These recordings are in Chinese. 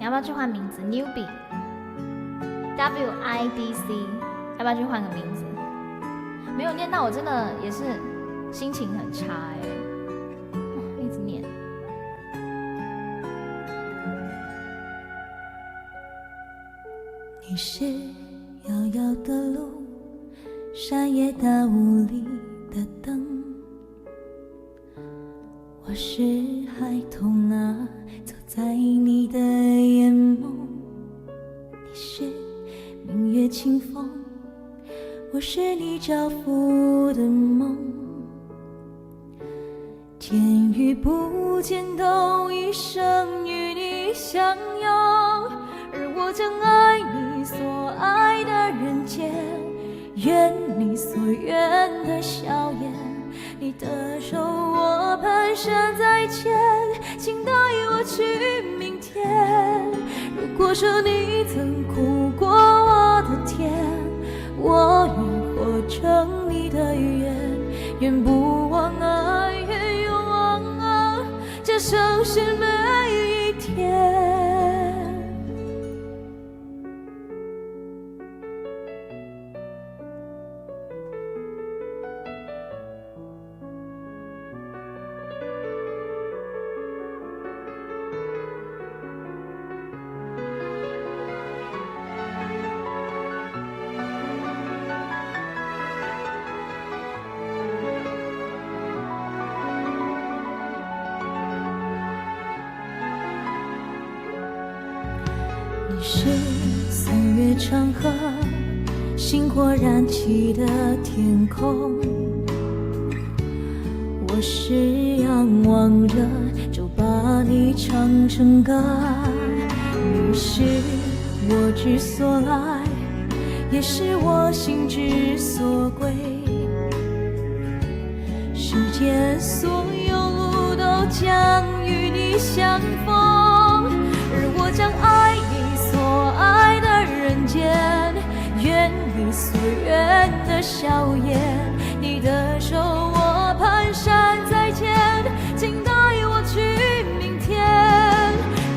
要不要去换名字 ？Newbie，WIDC，要不要去换个名字？没有念到，我真的也是心情很差一直念。你是遥遥的路，山野大雾里的灯。我是孩童啊，走在你的眼眸。你是明月清风，我是你照拂的梦。天与不见都一生与你相拥，而我将爱你所爱的人间，愿你所愿的笑颜。你的手我蹒跚在前，请带我去明天。如果说你曾苦过我的甜，我愿活成你的愿，愿不忘爱，愿永忘啊，这城市每一天。你是岁月长河，星火燃起的天空。我是仰望着就把你唱成歌。你是我之所来，也是我心之所归。世间所有路都将与你相逢，而我将爱你所爱的人间，愿你所愿的笑颜。你的手我蹒跚在前，请带我去明天。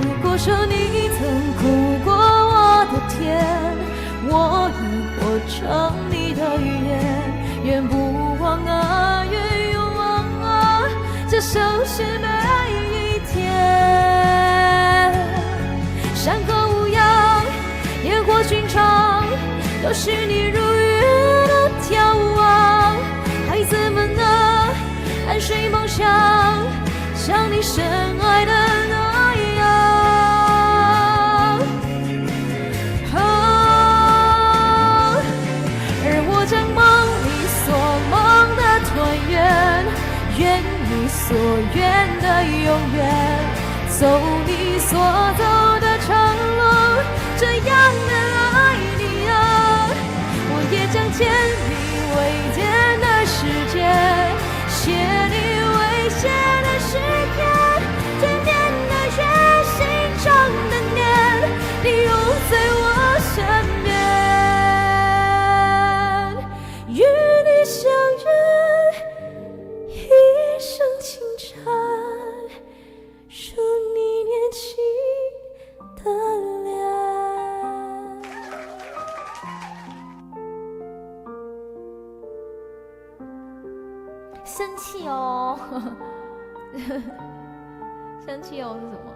如果说你曾苦过我的甜，我愿活成你的愿，愿不忘啊，愿永忘啊，这城市每一天。山河无恙，烟火寻常，都是你如约的眺望。孩子们啊，安睡梦乡，像你深爱的那样。而我将梦里所梦的团圆，愿你所愿的永远，走你所走的长路，这样的爱你啊。我也将牵你未见的世界，写你未写的诗篇，甜甜的月，心中的念，你永在我身边，与你相约一生情缠，数你年轻的脸。生气哦，生气哦是什么？